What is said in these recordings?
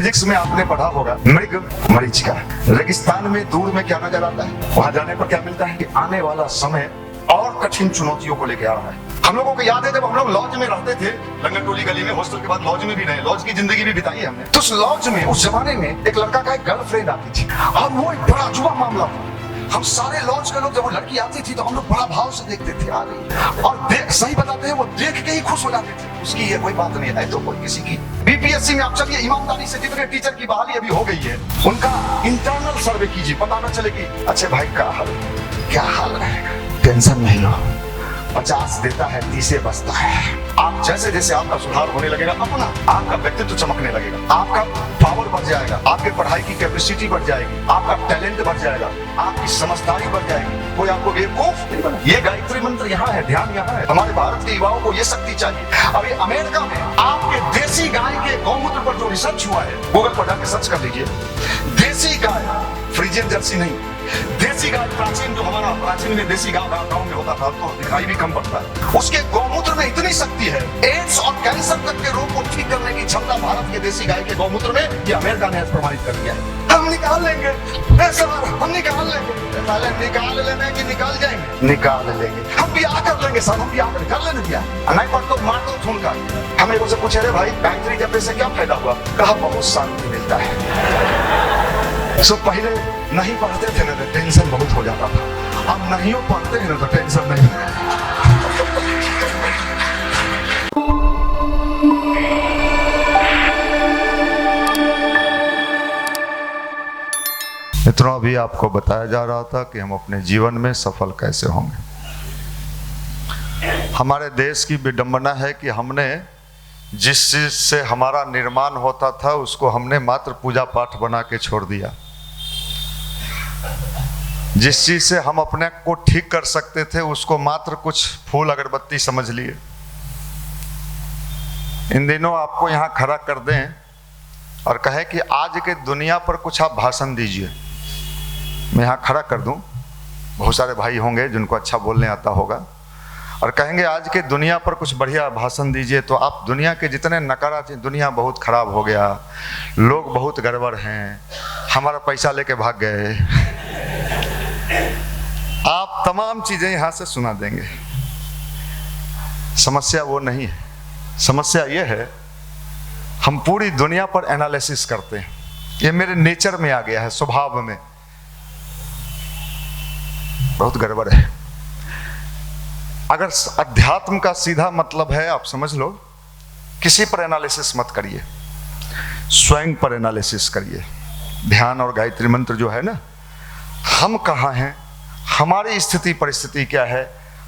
Physics में आपने पढ़ा होगा मृग मरीचिका। रेगिस्तान में दूर में क्या नजर आता है, वहां जाने पर क्या मिलता है कि आने वाला समय और कठिन चुनौतियों को लेकर आ रहा है। हम लोगों को याद है जब हम लोग लॉज में रहते थे, लंगन टोली गली में, हॉस्टल के बाद लॉज में भी रहे, लॉज की जिंदगी भी बिताई है हमने। तो उस लॉज में उस जमाने में एक लड़का का एक गर्लफ्रेंड आती थी और वो एक बड़ा अजूबा मामला था। हम सारे लॉज के लोग जब वो लड़की आती थी तो हम लोग बड़ा भाव से देखते थे आ गई, और सही बताते हैं वो देख के ही खुश हो जाते थे। उसकी ये कोई बात नहीं है तो कोई किसी की। बीपीएससी में आप चलिए ईमानदारी से, जितने टीचर की बहाली अभी हो गई है उनका इंटरनल सर्वे कीजिए, पता न चले कि अच्छे भाई क्या हाल रहेगा। टेंशन नहीं लो, 50 देता है 30 बचता है। आप जैसे जैसे आपका सुधार होने लगेगा, अपना आपका व्यक्तित्व चमकने लगेगा, आपका पावर बढ़ जाएगा, आपके पढ़ाई की कैपेसिटी बढ़ जाएगी, आपका टैलेंट बढ़ जाएगा, आपकी समझदारी बढ़ जाएगी। कोई आपको बेवकूफ नहीं बना। ये गायत्री मंत्र यहाँ है, ध्यान यहाँ है। हमारे भारत के युवाओं को ये शक्ति चाहिए। अभी अमेरिका में आपके देसी गाय के गौमूत्र पर जो रिसर्च हुआ है, गूगल पर जाकर सर्च कर लीजिए। देसी गाय, फ्रीजियन जर्सी नहीं, देसी गाय, प्राचीन जो हमारा प्राचीन में देसी गाय गांव में होता था, तो दिखाई भी कम पड़ता है। उसके गौमूत्र में इतनी शक्ति है, एड्स और कैंसर तक के रोग को ठीक करने की क्षमता भारत के देसी गाय के गौमूत्र में, ये अमेरिका ने प्रमाणित कर दिया है। हम निकाल लेंगे, हम निकाल लेंगे, निकाल लेने की निकाल जाएंगे, निकाल लेंगे, हम ब्याह कर लेंगे, सब हम ब्याह कर लेने दिया नहीं पर तो मार दो खून का। हम एक से पूछे रे भाई गायत्री जपने से क्या फायदा हुआ, कहा बहुत शांति मिलता है। सो पहले नहीं पढ़ते थे ना तो टेंशन बहुत हो जाता था, अब नहीं पढ़ते हैं ना तो टेंशन नहीं। इतना भी आपको बताया जा रहा था कि हम अपने जीवन में सफल कैसे होंगे। हमारे देश की विडंबना है कि हमने जिस चीज से हमारा निर्माण होता था उसको हमने मात्र पूजा पाठ बना के छोड़ दिया। जिस चीज से हम अपने को ठीक कर सकते थे उसको मात्र कुछ फूल अगरबत्ती समझ लिए। इन दिनों आपको यहाँ खड़ा कर दें और कहे कि आज के दुनिया पर कुछ आप भाषण दीजिए, मैं यहाँ खड़ा कर दूं, बहुत सारे भाई होंगे जिनको अच्छा बोलने आता होगा, और कहेंगे आज के दुनिया पर कुछ बढ़िया भाषण दीजिए, तो आप दुनिया के जितने नकारात्मक, दुनिया बहुत खराब हो गया, लोग बहुत गड़बड़ हैं, हमारा पैसा लेके भाग गए, आप तमाम चीजें यहां से सुना देंगे। समस्या वो नहीं है, समस्या ये है हम पूरी दुनिया पर एनालिसिस करते हैं। ये मेरे नेचर में आ गया है, स्वभाव में बहुत गड़बड़ है। अगर अध्यात्म का सीधा मतलब है, आप समझ लो, किसी पर एनालिसिस मत करिए, स्वयं पर एनालिसिस करिए। ध्यान और गायत्री मंत्र जो है ना, हम कहाँ हैं, हमारी स्थिति परिस्थिति क्या है,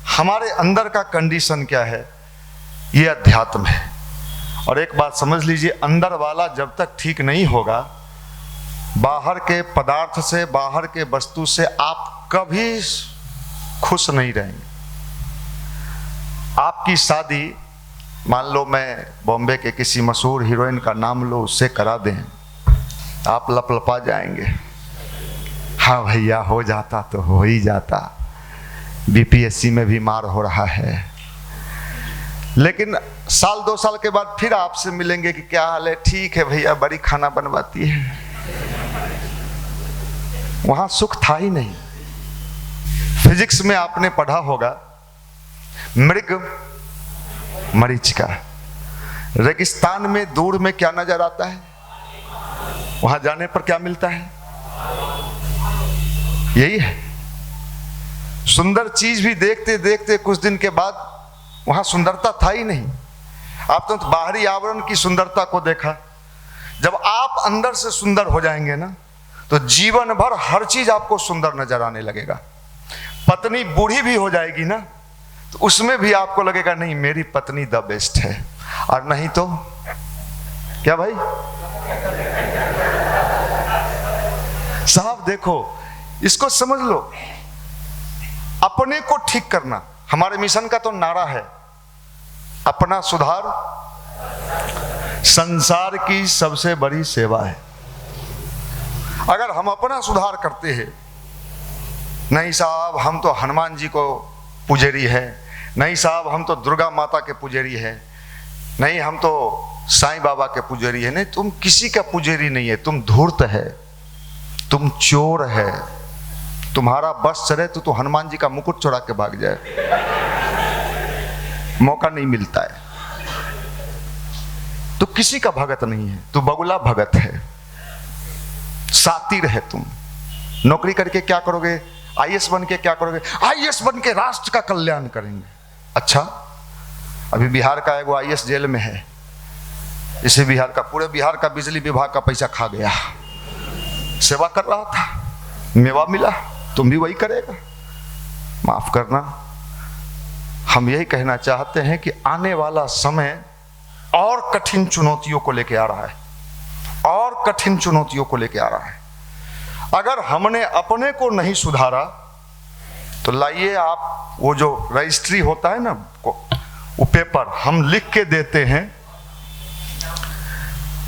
हमारे अंदर का कंडीशन क्या है, ये अध्यात्म है। और एक बात समझ लीजिए, अंदर वाला जब तक ठीक नहीं होगा, बाहर के पदार्थ से, बाहर के वस्तु से आप कभी खुश नहीं रहेंगे। आपकी शादी, मान लो मैं बॉम्बे के किसी मशहूर हीरोइन का नाम लो, उससे करा दें, आप लपलपा जाएंगे, हाँ भैया हो जाता तो हो ही जाता, बीपीएससी में भी मार हो रहा है। लेकिन साल 2 साल के बाद फिर आपसे मिलेंगे कि क्या हाल है, ठीक है भैया, बड़ी खाना बनवाती है। वहां सुख था ही नहीं। फिजिक्स में आपने पढ़ा होगा मृग मरीचिका। रेगिस्तान में दूर में क्या नजर आता है, वहां जाने पर क्या मिलता है, यही है। सुंदर चीज भी देखते देखते कुछ दिन के बाद वहां सुंदरता था ही नहीं। आप तो बाहरी आवरण की सुंदरता को देखा। जब आप अंदर से सुंदर हो जाएंगे ना, तो जीवन भर हर चीज आपको सुंदर नजर आने लगेगा। पत्नी बूढ़ी भी हो जाएगी ना, तो उसमें भी आपको लगेगा नहीं मेरी पत्नी द बेस्ट है, और नहीं तो क्या भाई साहब, देखो इसको समझ लो, अपने को ठीक करना हमारे मिशन का तो नारा है। अपना सुधार संसार की सबसे बड़ी सेवा है। अगर हम अपना सुधार करते हैं, नहीं साहब हम तो हनुमान जी को पुजारी है, नहीं साहब हम तो दुर्गा माता के पुजारी है, नहीं हम तो साईं बाबा के पुजारी है। नहीं, तुम किसी का पुजारी नहीं है, तुम धूर्त है, तुम चोर है। तुम्हारा बस चले तो हनुमान जी का मुकुट चुरा के भाग जाए, मौका नहीं मिलता है। तो किसी का भगत नहीं है, तू बगुला भगत है, सातिर है। तुम नौकरी करके क्या करोगे? आईएएस बन के क्या करोगे? आईएएस बन के राष्ट्र का कल्याण करेंगे। अच्छा, अभी बिहार का एगो आईएएस जेल में है, इसे बिहार का, पूरे बिहार का बिजली विभाग का पैसा खा गया। सेवा कर रहा था, मेवा मिला, तुम भी वही करेगा? माफ करना, हम यही कहना चाहते हैं कि आने वाला समय और कठिन चुनौतियों को लेके आ रहा है, और कठिन चुनौतियों को लेके आ रहा है। अगर हमने अपने को नहीं सुधारा तो लाइए आप वो जो रजिस्ट्री होता है ना, वो पेपर हम लिख के देते हैं,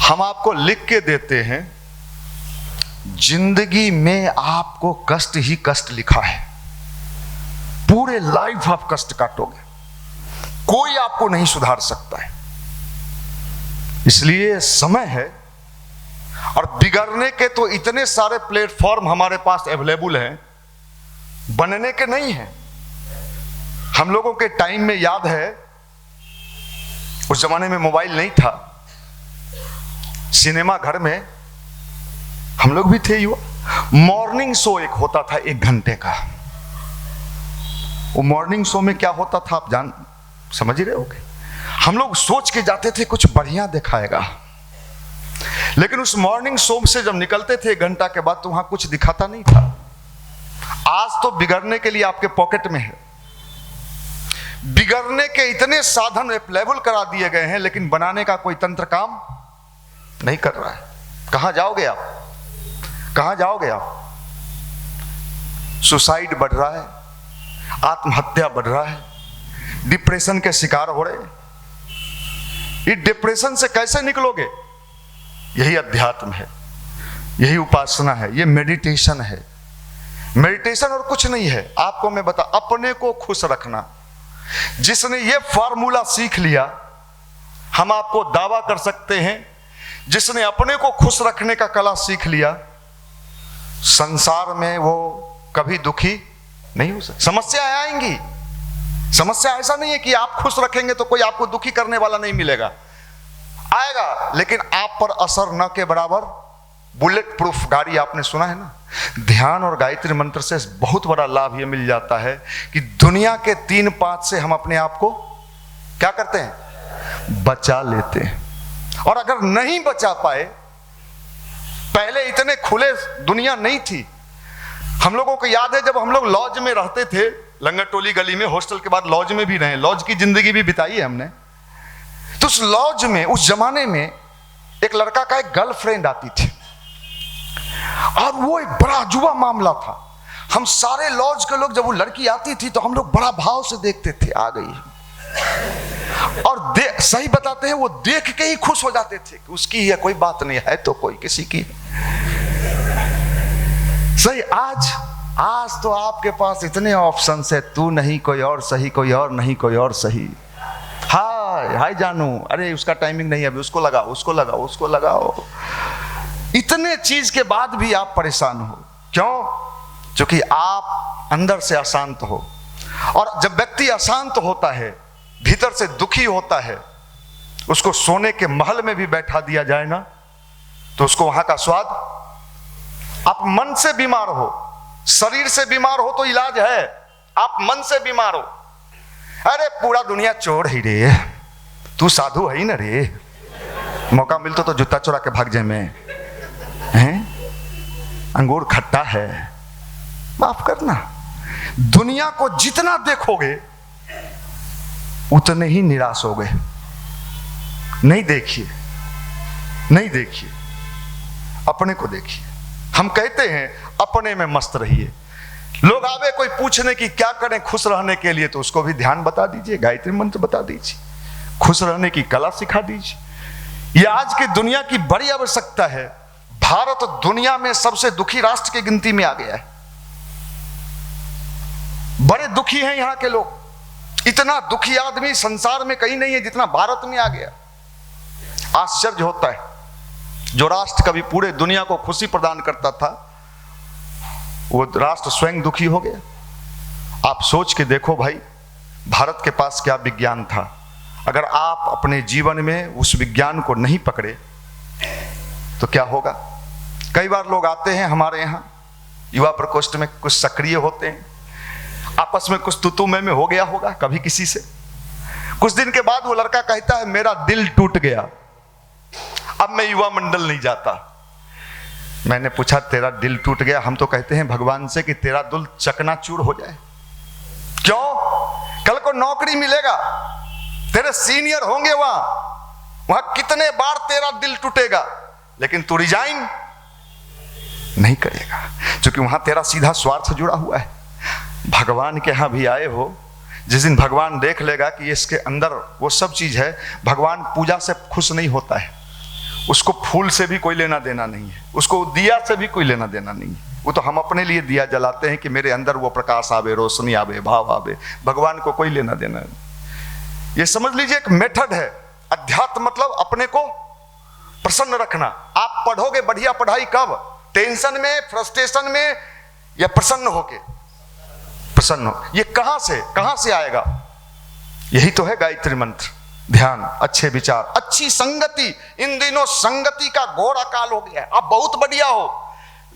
हम आपको लिख के देते हैं, जिंदगी में आपको कष्ट ही कष्ट लिखा है, पूरे लाइफ आप कष्ट काटोगे, कोई आपको नहीं सुधार सकता है। इसलिए समय है, और बिगड़ने के तो इतने सारे प्लेटफॉर्म हमारे पास अवेलेबल हैं, बनने के नहीं हैं। हम लोगों के टाइम में याद है, उस जमाने में मोबाइल नहीं था, सिनेमा घर में हम लोग भी थे युवा, मॉर्निंग शो एक होता था 1 घंटे का। वो मॉर्निंग शो में क्या होता था आप समझ ही रहे होगे। हम लोग सोच के जाते थे कुछ बढ़िया दिखाएगा, लेकिन उस मॉर्निंग शो से जब निकलते थे 1 घंटा के बाद तो वहां कुछ दिखाता नहीं था। आज तो बिगड़ने के लिए आपके पॉकेट में है, बिगड़ने के इतने साधन अवेलेबल करा दिए गए हैं, लेकिन बनाने का कोई तंत्र काम नहीं कर रहा है। कहां जाओगे आप? कहां जाओगे आप? सुसाइड बढ़ रहा है, आत्महत्या बढ़ रहा है, डिप्रेशन के शिकार हो रहे हैं। ये डिप्रेशन से कैसे निकलोगे? यही अध्यात्म है, यही उपासना है, ये मेडिटेशन है। मेडिटेशन और कुछ नहीं है। आपको मैं बता, अपने को खुश रखना। जिसने ये फार्मूला सीख लिया, हम आपको दावा कर सकते हैं, जिसने अपने को खुश रखने का कला सीख लिया, संसार में वो कभी दुखी नहीं हो सकता। समस्याएं आएंगी, समस्या ऐसा नहीं है कि आप खुश रखेंगे तो कोई आपको दुखी करने वाला नहीं मिलेगा, आएगा, लेकिन आप पर असर न के बराबर। बुलेट प्रूफ गाड़ी आपने सुना है ना। ध्यान और गायत्री मंत्र से बहुत बड़ा लाभ ये मिल जाता है कि दुनिया के 3 5 से हम अपने आप को क्या करते हैं? बचा लेते हैं। और अगर नहीं बचा पाए, पहले इतने खुले दुनिया नहीं थी। हम लोगों को याद है जब हम लोग लॉज में रहते थे, लंगर टोली गली में, हॉस्टल के बाद लॉज में भी रहे, लॉज की जिंदगी भी बिताई है हमने। तो उस लॉज में, उस जमाने में एक लड़का का एक गर्लफ्रेंड आती थी, और वो एक बड़ा अजूबा मामला था। हम सारे लॉज के लोग, जब वो लड़की आती थी तो हम लोग बड़ा भाव से देखते थे, आ गई, और सही बताते हैं, वो देख के ही खुश हो जाते थे कि उसकी ही है, कोई बात नहीं है, तो कोई किसी की सही। आज तो आपके पास इतने ऑप्शंस है, तू नहीं कोई और सही, कोई और नहीं कोई और सही। हाय जानू, अरे उसका टाइमिंग नहीं है अभी, उसको लगाओ, उसको लगाओ, उसको लगाओ। इतने चीज के बाद भी आप परेशान हो, क्यों? क्योंकि आप अंदर से अशांत हो। और जब व्यक्ति अशांत होता है, भीतर से दुखी होता है, उसको सोने के महल में भी बैठा दिया जाए ना, तो उसको वहां का स्वाद। आप मन से बीमार हो, शरीर से बीमार हो तो इलाज है, आप मन से बीमार हो, अरे पूरा दुनिया चोर ही रे, तू साधु है ही ना रे, मौका मिलता तो जूता चुरा के भाग जाए मैं, हैं? अंगूर खट्टा है, माफ करना। दुनिया को जितना देखोगे उतने ही निराश हो गए। नहीं देखिए, नहीं देखिए, अपने को देखिए। हम कहते हैं अपने में मस्त रहिए। लोग आवे कोई पूछने की क्या करें खुश रहने के लिए, तो उसको भी ध्यान बता दीजिए, गायत्री मंत्र बता दीजिए, खुश रहने की कला सिखा दीजिए। यह आज की दुनिया की बड़ी आवश्यकता है। भारत दुनिया में सबसे दुखी राष्ट्र की गिनती में आ गया है। बड़े दुखी हैं यहां के लोग। इतना दुखी आदमी संसार में कहीं नहीं है जितना भारत में आ गया। आश्चर्य होता है, जो राष्ट्र कभी पूरे दुनिया को खुशी प्रदान करता था, वो राष्ट्र स्वयं दुखी हो गया। आप सोच के देखो भाई, भारत के पास क्या विज्ञान था। अगर आप अपने जीवन में उस विज्ञान को नहीं पकड़े तो क्या होगा। कई बार लोग आते हैं हमारे यहाँ युवा प्रकोष्ठ में, कुछ सक्रिय होते हैं, आपस में कुछ तुतु में हो गया होगा कभी किसी से। कुछ दिन के बाद वो लड़का कहता है मेरा दिल टूट गया, अब मैं युवा मंडल नहीं जाता। मैंने पूछा तेरा दिल टूट गया? हम तो कहते हैं भगवान से कि तेरा दिल चकनाचूर हो जाए। क्यों? कल को नौकरी मिलेगा, तेरे सीनियर होंगे वहां कितने बार तेरा दिल टूटेगा, लेकिन तू रिजाइन नहीं करेगा, क्योंकि वहां तेरा सीधा स्वार्थ जुड़ा हुआ है। भगवान के यहां भी आए हो, जिस दिन भगवान देख लेगा कि इसके अंदर वो सब चीज है, भगवान पूजा से खुश नहीं होता है। उसको फूल से भी कोई लेना देना नहीं है, उसको दिया से भी कोई लेना देना नहीं है। वो तो हम अपने लिए दिया जलाते हैं कि मेरे अंदर वो प्रकाश आवे, रोशनी आवे, भाव आवे। भगवान को कोई लेना देना नहीं। ये समझ लीजिए एक मेथड है। अध्यात्म मतलब अपने को प्रसन्न रखना। आप पढ़ोगे बढ़िया पढ़ाई कब? टेंशन में, फ्रस्ट्रेशन में, या प्रसन्न होके? प्रसन्न हो। ये कहां से आएगा? यही तो है गायत्री मंत्र, ध्यान, अच्छे विचार, अच्छी संगति। इन दिनों संगति का घोर अकाल हो गया है। आप बहुत बढ़िया हो,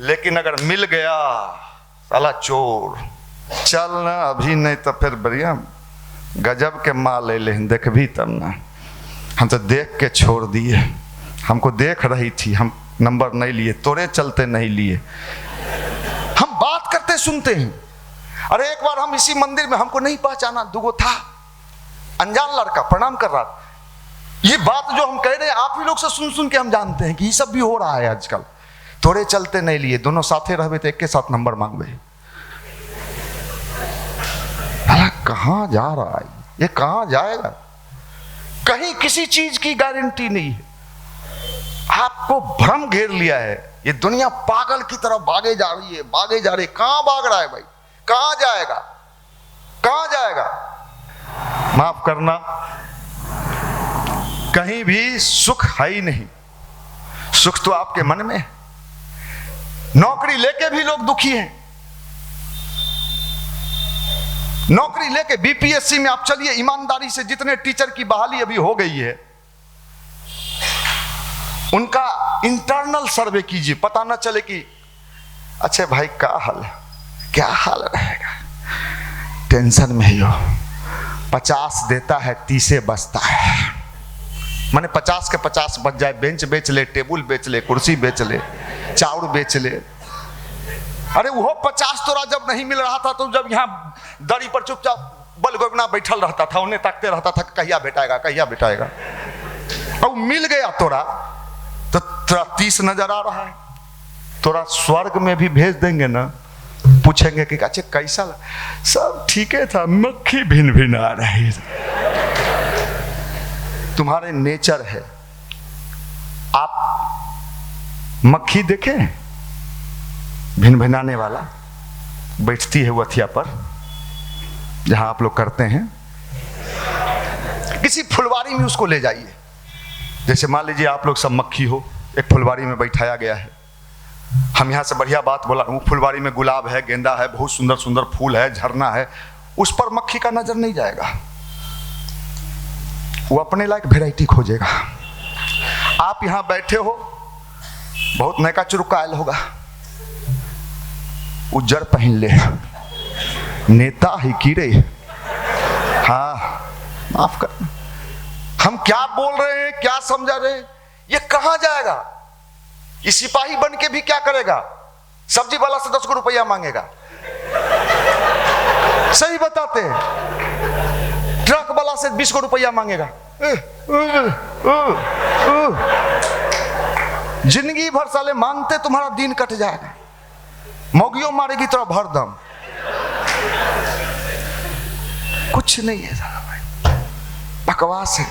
लेकिन अगर मिल गया साला चोर, चल ना अभी नहीं तो फिर बढ़िया गजब के माल ले ले, देख भी तब ना। हम तो देख के छोड़ दिए, हमको देख रही थी, हम नंबर नहीं लिए, तोरे चलते नहीं लिए। हम बात करते सुनते हैं। अरे एक बार हम इसी मंदिर में, हमको नहीं पहचाना, दुगो था, अनजान लड़का प्रणाम कर रहा था। ये बात जो हम कह रहे हैं आप ही लोग से सुन सुन के हम जानते हैं कि ये सब भी हो रहा है आजकल। तोरे चलते नहीं लिए, दोनों साथे रहबे तो एक के साथ नंबर मांगबे। कहां जा रहा है ये, कहां जाएगा? कहीं किसी चीज की गारंटी नहीं है। आपको भ्रम घेर लिया है। ये दुनिया पागल की तरफ भागे जा रही है, भागे जा रही है। कहां भाग रहा है भाई? कहां जाएगा? कहां जाएगा? माफ करना, कहीं भी सुख है ही नहीं। सुख तो आपके मन में है। नौकरी लेके भी लोग दुखी हैं। नौकरी लेके बीपीएससी में आप चलिए, ईमानदारी से जितने टीचर की बहाली अभी हो गई है, उनका इंटरनल सर्वे कीजिए, पता ना चले कि अच्छे भाई क्या हाल है, क्या हाल रहेगा। टेंशन में ही हो। 50 देता है, 30 बचता है। माने 50 के 50 बच जाए। बेंच बेच ले, टेबल बेच ले, कुर्सी बेच ले, चाउर बेच ले। अरे वो 50 तोरा जब नहीं मिल रहा था, तो जब यहाँ दरी पर चुपचाप बलगोबना बैठल रहता था, उन्हें ताकते रहता था कहिया बेटाएगा, कहिया बेटाएगा। और मिल गया तोरा, तो तोरा 30 नजर आ रहा है। तोरा स्वर्ग में भी भेज देंगे ना, पूछेंगे कि अच्छा कैसा? सब ठीक है था, मक्खी भिन भिन आ रही। तुम्हारे नेचर है। आप मक्खी देखें, भिन भिनाने वाला, बैठती है वो अथिया पर जहां आप लोग करते हैं। किसी फुलवारी में उसको ले जाइए। जैसे मान लीजिए आप लोग सब मक्खी हो, एक फुलवारी में बैठाया गया है। हम यहाँ से बढ़िया बात बोला, वो फुलवारी में गुलाब है, गेंदा है, बहुत सुंदर सुंदर फूल है, झरना है। उस पर मक्खी का नजर नहीं जाएगा, वो अपने लायक वेराइटी खोजेगा। आप यहाँ बैठे हो, बहुत नयका चुरुकायल होगा, उज्जर पहन ले, नेता ही की रे। हाँ माफ कर, हम क्या बोल रहे हैं, क्या समझा रहे हैं? ये कहां जाएगा? ये सिपाही बन के भी क्या करेगा? सब्जी वाला से 10 रुपया मांगेगा। सही बताते हैं। ट्रक वाला से 20 रुपया मांगेगा। जिंदगी भर साले मांगते तुम्हारा दिन कट जाएगा। मोगियों मारेगी तो भरदम। कुछ नहीं है साला भाई, बकवास है,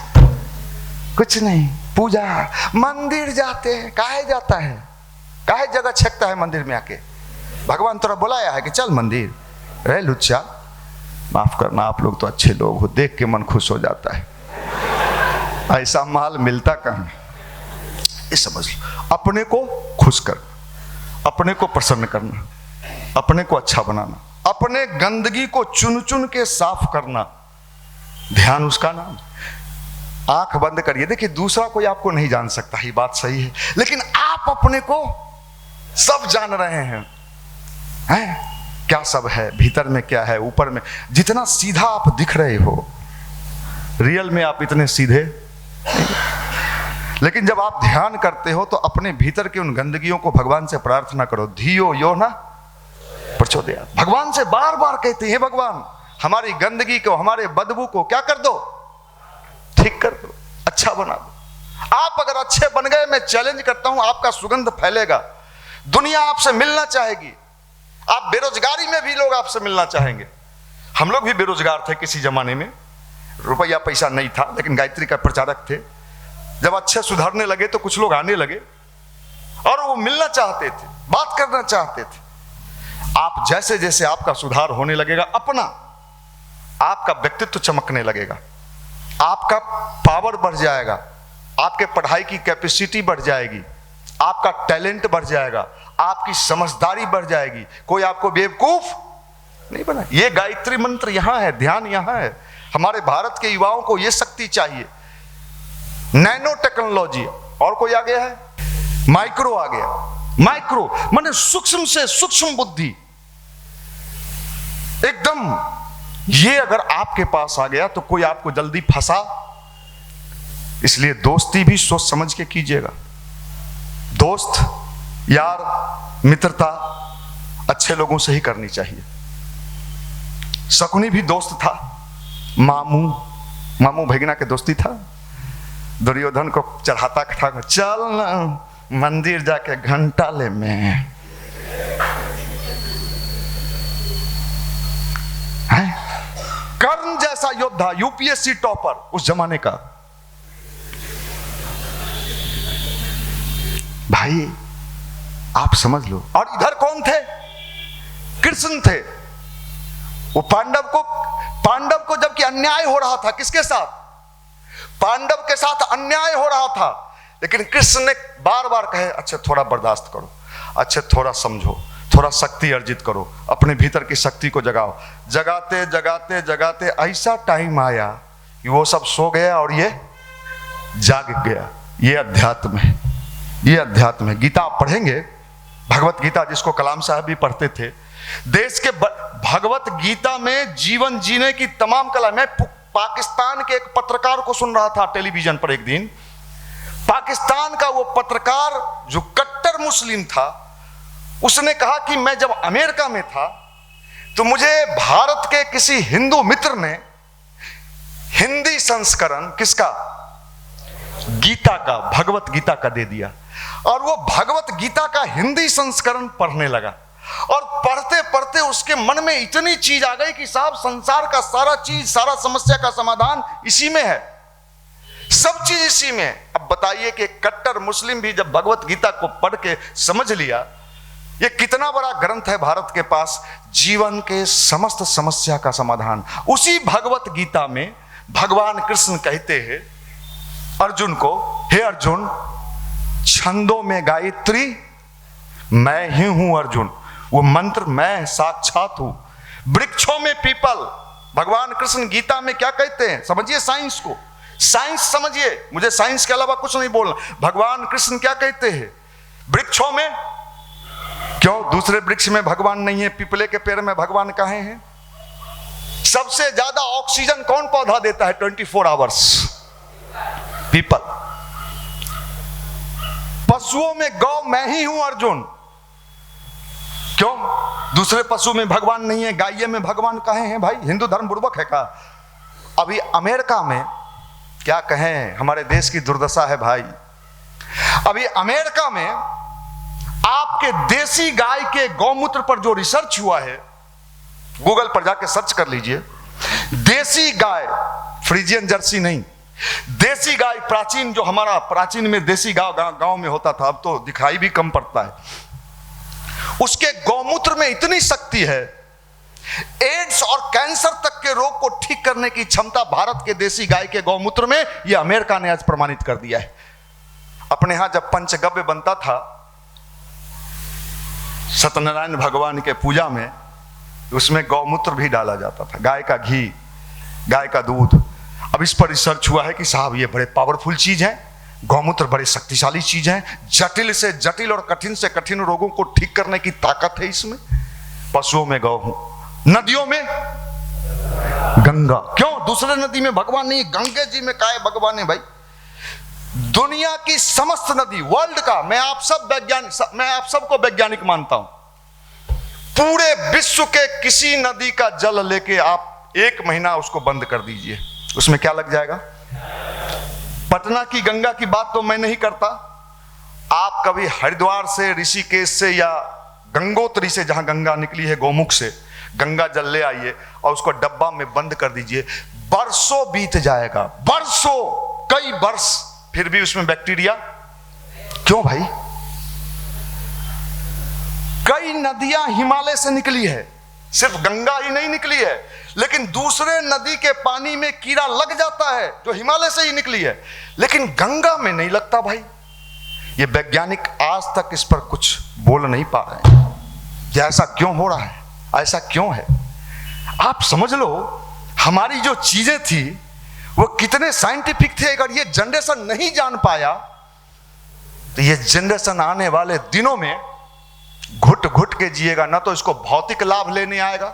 कुछ नहीं। पूजा मंदिर जाते हैं, काहे जाता है? काहे जगह छेकता है मंदिर में आके? भगवान तोरा बुलाया है कि चल मंदिर। रे लुच्चा, माफ करना, आप लोग तो अच्छे लोग हो, देख के मन खुश हो जाता है। ऐसा माल मिलता कहाँ? ये समझ लो, अपने को खुश करना, अपने को प्रसन्न करना, अपने को अच्छा बनाना, अपने गंदगी को चुन चुन के साफ करना, ध्यान उसका नाम। आंख बंद करिए, देखिए दूसरा कोई आपको नहीं जान सकता, ये बात सही है, लेकिन आप अपने को सब जान रहे हैं। क्या सब है भीतर में, क्या है ऊपर में। जितना सीधा आप दिख रहे हो, रियल में आप इतने सीधे नहीं। लेकिन जब आप ध्यान करते हो तो अपने भीतर की उन गंदगियों को भगवान से प्रार्थना करो, धियो यो ना प्रचोदयात्। भगवान से बार बार कहते हैं, भगवान हमारी गंदगी को, हमारे बदबू को क्या कर दो, ठीक कर दो, अच्छा बना दो। आप अगर अच्छे बन गए, मैं चैलेंज करता हूं, आपका सुगंध फैलेगा, दुनिया आपसे मिलना चाहेगी। आप बेरोजगारी में भी लोग आपसे मिलना चाहेंगे। हम लोग भी बेरोजगार थे किसी जमाने में, रुपया पैसा नहीं था, लेकिन गायत्री का प्रचारक थे। जब अच्छे सुधरने लगे तो कुछ लोग आने लगे और वो मिलना चाहते थे, बात करना चाहते थे। आप जैसे जैसे आपका सुधार होने लगेगा, अपना आपका व्यक्तित्व चमकने लगेगा, आपका पावर बढ़ जाएगा, आपके पढ़ाई की कैपेसिटी बढ़ जाएगी, आपका टैलेंट बढ़ जाएगा, आपकी समझदारी बढ़ जाएगी। कोई आपको बेवकूफ नहीं बना। ये गायत्री मंत्र यहां है, ध्यान यहां है। हमारे भारत के युवाओं को ये शक्ति चाहिए। नैनो टेक्नोलॉजी, और कोई आ गया है, माइक्रो आ गया। माइक्रो माने सूक्ष्म से सूक्ष्म बुद्धि, एकदम। ये अगर आपके पास आ गया तो कोई आपको जल्दी फंसा। इसलिए दोस्ती भी सोच समझ के कीजिएगा। दोस्त यार मित्रता अच्छे लोगों से ही करनी चाहिए। शकुनी भी दोस्त था, मामू भैगना के दोस्ती था। दुर्योधन को चढ़ाता था, चल ना मंदिर जाके घंटा ले में। कर्ण जैसा योद्धा, यूपीएससी टॉपर उस जमाने का, भाई आप समझ लो। और इधर कौन थे, कृष्ण थे। वो पांडव को जबकि अन्याय हो रहा था, किसके साथ, पांडव के साथ अन्याय हो रहा था, लेकिन कृष्ण ने बार बार कहे, अच्छा थोड़ा बर्दाश्त करो, अच्छा थोड़ा समझो, थोड़ा शक्ति अर्जित करो, अपने भीतर की शक्ति को जगाओ। जगाते जगाते जगाते ऐसा टाइम आया कि वो सब सो गया और ये जाग गया। ये अध्यात्म है, ये अध्यात्म है। गीता आप पढ़ेंगे, भगवत गीता जिसको कलाम साहब भी पढ़ते थे, देश के भगवत गीता में जीवन जीने की तमाम कला। मैं पाकिस्तान के एक पत्रकार को सुन रहा था टेलीविजन पर एक दिन। पाकिस्तान का वो पत्रकार जो कट्टर मुस्लिम था, उसने कहा कि मैं जब अमेरिका में था तो मुझे भारत के किसी हिंदू मित्र ने हिंदी संस्करण किसका, गीता का, भगवत गीता का दे दिया। और वो भगवत गीता का हिंदी संस्करण पढ़ने लगा, और पढ़ते पढ़ते उसके मन में इतनी चीज आ गई कि साहब संसार का सारा चीज, सारा समस्या का समाधान इसी में है, सब चीज इसी में। अब बताइए कि कट्टर मुस्लिम भी जब भगवत गीता को पढ़ के समझ लिया, ये कितना बड़ा ग्रंथ है भारत के पास, जीवन के समस्त समस्या का समाधान। उसी भगवत गीता में भगवान कृष्ण कहते हैं अर्जुन को, हे अर्जुन छंदों में गायत्री मैं ही हूं अर्जुन, वो मंत्र मैं साक्षात हूं। वृक्षों में पीपल, भगवान कृष्ण गीता में क्या कहते हैं, समझिए साइंस को, साइंस समझिए, मुझे साइंस के अलावा कुछ नहीं बोलना। भगवान कृष्ण क्या कहते हैं, वृक्षों में, क्यों दूसरे वृक्ष में भगवान नहीं है, पीपले के पेड़ में भगवान कहाँ हैं? सबसे ज्यादा ऑक्सीजन कौन पौधा देता है 24 आवर्स? पीपल। पशुओं में गौ मैं ही हूं अर्जुन, क्यों दूसरे पशु में भगवान नहीं है, गाय में भगवान कहाँ हैं? भाई हिंदू धर्म बुर्बक है का? अभी अमेरिका में क्या कहें, हमारे देश की दुर्दशा है भाई। अभी अमेरिका में आपके देसी गाय के गौमूत्र पर जो रिसर्च हुआ है, गूगल पर जाके सर्च कर लीजिए, देसी गाय, फ्रीजियन जर्सी नहीं, देसी गाय, प्राचीन जो हमारा प्राचीन में देसी गांव में होता था, अब तो दिखाई भी कम पड़ता है, उसके गौमूत्र में इतनी शक्ति है, एड्स और कैंसर तक के रोग को ठीक करने की क्षमता भारत के देसी गाय के गौमूत्र में, यह अमेरिका ने आज प्रमाणित कर दिया है। अपने यहां जब पंचगव्य बनता था सत्यनारायण भगवान के पूजा में, उसमें गौमूत्र भी डाला जाता था, गाय का घी, गाय का दूध। अब इस पर रिसर्च हुआ है कि साहब ये बड़े पावरफुल चीज है, गौमूत्र बड़े शक्तिशाली चीज है, जटिल से जटिल और कठिन से कठिन रोगों को ठीक करने की ताकत है इसमें। पशुओं में गौ, नदियों में गंगा। क्यों दूसरे नदी में भगवान नहीं, गंगे जी में काहे भगवान है भाई? दुनिया की समस्त नदी, वर्ल्ड का, मैं आप सबको वैज्ञानिक मानता हूं, पूरे विश्व के किसी नदी का जल लेके आप 1 महीना उसको बंद कर दीजिए, उसमें क्या लग जाएगा? पटना की गंगा की बात तो मैं नहीं करता, आप कभी हरिद्वार से, ऋषिकेश से या गंगोत्री से, जहां गंगा निकली है गौमुख से, गंगा जल ले आइए और उसको डब्बा में बंद कर दीजिए, बरसों बीत जाएगा, बरसों, कई वर्ष, फिर भी उसमें बैक्टीरिया। क्यों भाई? कई नदियां हिमालय से निकली है, सिर्फ गंगा ही नहीं निकली है, लेकिन दूसरे नदी के पानी में कीड़ा लग जाता है जो हिमालय से ही निकली है, लेकिन गंगा में नहीं लगता भाई। ये वैज्ञानिक आज तक इस पर कुछ बोल नहीं पा रहे हैं कि ऐसा क्यों हो रहा है, ऐसा क्यों है। आप समझ लो हमारी जो चीजें थी वो कितने साइंटिफिक थे, अगर ये जनरेशन नहीं जान पाया तो ये जनरेशन आने वाले दिनों में घुट घुट के जिएगा, ना तो इसको भौतिक लाभ लेने आएगा,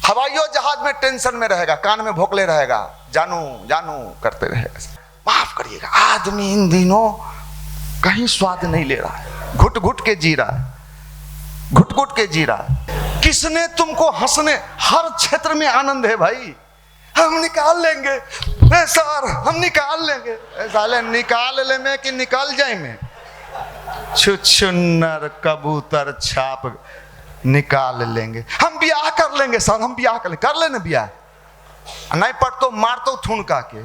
हवाई जहाज में टेंशन में रहेगा, कान में भोंकले रहेगा, जानू जानू करते रहेगा। माफ करिएगा, आदमी इन दिनों कहीं स्वाद नहीं ले रहा है, घुट घुट के जी रहा है, घुट घुट के जी रहा है। किसने तुमको हंसने, हर क्षेत्र में आनंद है भाई, हम निकाल लेंगे सर, हम निकाल लेंगे, साले निकाल ले में कि निकाल जाए में, छुछुन्नर कबूतर छाप निकाल लेंगे, हम ब्याह कर लेंगे सर, हम ब्याह कर लेना ब्याह, नहीं पर तो मार तो ठुनका के,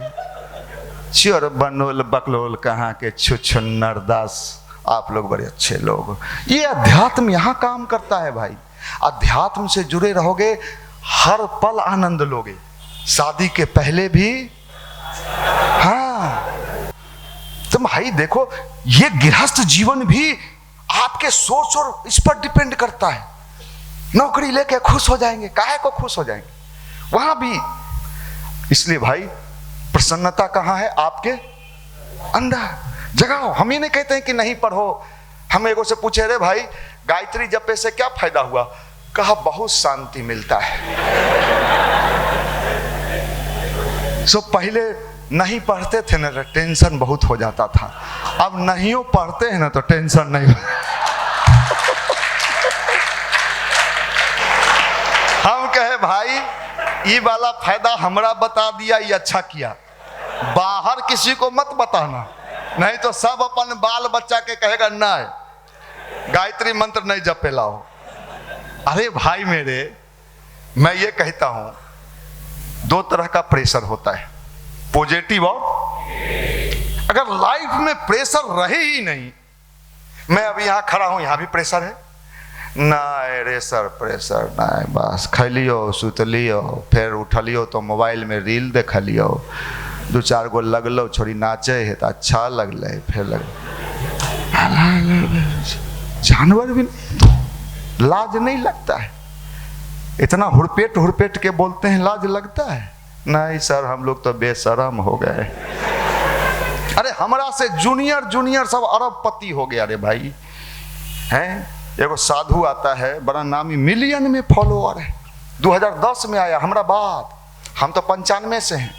चोर बनोल बकलोल कहाँ के छुछुन्नर दास, आप लोग बड़े अच्छे लोग। ये अध्यात्म यहां काम करता है भाई, अध्यात्म से जुड़े रहोगे, हर पल आनंद लोगे, शादी के पहले भी। हाँ तो भाई देखो, ये गृहस्थ जीवन भी आपके सोच और इस पर डिपेंड करता है। नौकरी लेके खुश हो जाएंगे, काहे को खुश हो जाएंगे वहां भी, इसलिए भाई प्रसन्नता कहां है? आपके अंदर जगाओ। हम ये नहीं कहते हैं कि नहीं पढ़ो, हम एगो से पूछे रे भाई गायत्री जपे से क्या फायदा हुआ? कहा बहुत शांति मिलता है। सो पहले नहीं पढ़ते थे ना तो टेंशन बहुत हो जाता था, अब नहीं पढ़ते हैं ना तो टेंशन नहीं। हम कहे भाई ये वाला फायदा हमरा बता दिया, ये अच्छा किया, बाहर किसी को मत बताना, नहीं तो सब अपन बाल बच्चा के कहेगा नहीं गायत्री मंत्र नहीं जपे लाओ। अरे भाई मेरे, मैं ये कहता हूं 2 तरह का प्रेशर होता है, पॉजिटिव और, अगर लाइफ में प्रेशर रहे ही नहीं, मैं अभी यहां खड़ा हूं, यहां भी प्रेशर है ना, रे सर प्रेशर ना, बस खलियो सुतलियो फिर उठलियो तो मोबाइल में रील देख लियो, 2-4 गो लगलो, छोड़ी नाचे है तो अच्छा लगल, फिर लग जानवर भी लाज नहीं लगता है, इतना हुड़पेट हुड़पेट के बोलते हैं, लाज लगता है? नहीं सर हम लोग तो बेशरम हो गए। अरे हमारा से जूनियर सब अरबपति हो गया रे भाई हैं। एगो साधु आता है, बड़ा नामी, मिलियन में फॉलोअर है, 2010 में आया हमारा बाद, हम तो 95 से हैं,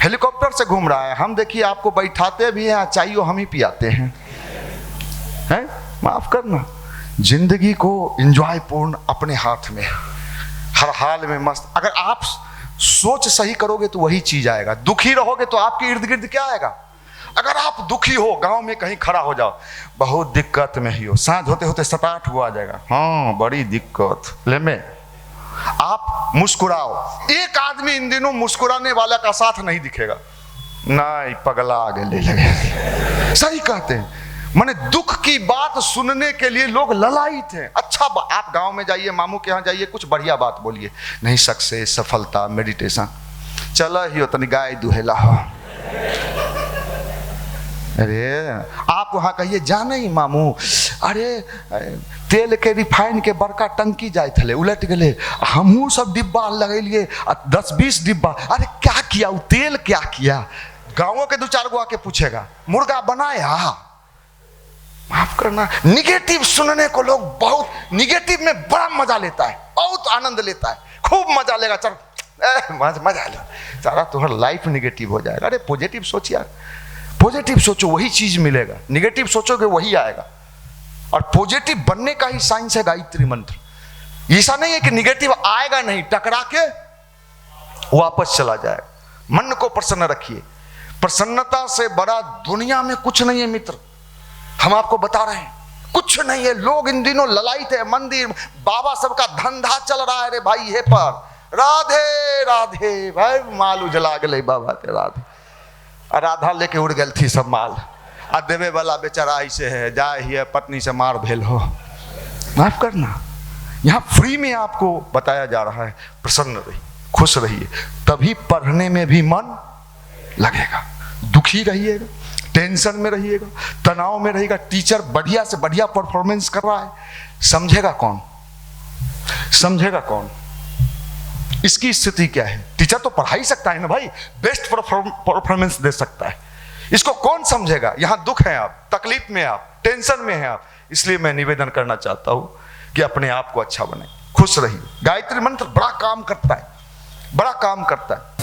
हेलीकॉप्टर से घूम रहा है, हम देखिए आपको बैठाते भी हैं, चाहिए हम ही पियाते हैं, हैं? माफ करना, जिंदगी को एंजॉय पूर्ण अपने हाथ में, हर हाल में मस्त। अगर आप सोच सही करोगे तो वही चीज आएगा, दुखी रहोगे तो आपके इर्द गिर्द क्या आएगा? अगर आप दुखी हो, गांव में कहीं खड़ा हो जाओ, बहुत दिक्कत में ही हो, सांझ होते होते 7-8 हुआ जाएगा, हाँ बड़ी दिक्कत ले में, आप मुस्कुराओ, एक आदमी इन दिनों मुस्कुराने वाला का साथ नहीं दिखेगा, नहीं पगला आगे ले लगे। सही कहते हैं, माने दुख की बात सुनने के लिए लोग ललायित हैं। अच्छा आप गांव में जाइए, मामू के यहाँ जाइए, कुछ बढ़िया बात बोलिए, नहीं सक्सेस, सफलता, मेडिटेशन, चला ही हो तनी गाय दुहेला हो, अरे आप वहां कहिए जाने ही मामू, अरे तेल के रिफाइन के बड़का टंकी जाए थे उलट गए, हमू सब डिब्बा लगेलिए 10-20 डिब्बा। अरे क्या किया वो तेल, क्या किया? गांवों के 2-4 गो आके पूछेगा मुर्गा बनाया। माफ करना, निगेटिव सुनने को लोग बहुत, निगेटिव में बड़ा मजा लेता है, बहुत आनंद लेता है, खूब मजा लेगा। चल मजा लो, सारा तुम्हारा लाइफ निगेटिव हो जाएगा। अरे पॉजिटिव सोच यार, पॉजिटिव सोचो वही चीज मिलेगा, निगेटिव सोचोगे वही आएगा। और पॉजिटिव बनने का ही साइंस है गायत्री मंत्र। ऐसा नहीं है कि निगेटिव आएगा नहीं, टकरा के वापस चला जाएगा। मन को प्रसन्न रखिए, प्रसन्नता से बड़ा दुनिया में कुछ नहीं है मित्र। हम आपको बता रहे हैं कुछ नहीं है। लोग इन दिनों ललायत है, मंदिर बाबा सबका धंधा चल रहा है रे भाई, ये पर राधे राधे भाई, माल उजला गए बाबा के राधे। राधा लेके उड़ गई थी सब माल, आ देवे वाला बेचारा ऐसे है, जाए ही है पत्नी से मार भेल हो। माफ करना, यहाँ फ्री में आपको बताया जा रहा है प्रसन्न रहिए, खुश रहिए, तभी पढ़ने में भी मन लगेगा। दुखी रहिएगा, टेंशन में रहिएगा, तनाव में रहिएगा, टीचर बढ़िया से बढ़िया परफॉर्मेंस कर रहा है, समझेगा कौन? समझेगा कौन इसकी स्थिति क्या है? टीचर तो पढ़ा ही सकता है ना भाई, बेस्ट परफॉर्मेंस दे सकता है, इसको कौन समझेगा? यहां दुख है आप, तकलीफ में आप, टेंशन में है आप। इसलिए मैं निवेदन करना चाहता हूं कि अपने आप को अच्छा बनाए, खुश रहिए। गायत्री मंत्र बड़ा काम करता है, बड़ा काम करता है।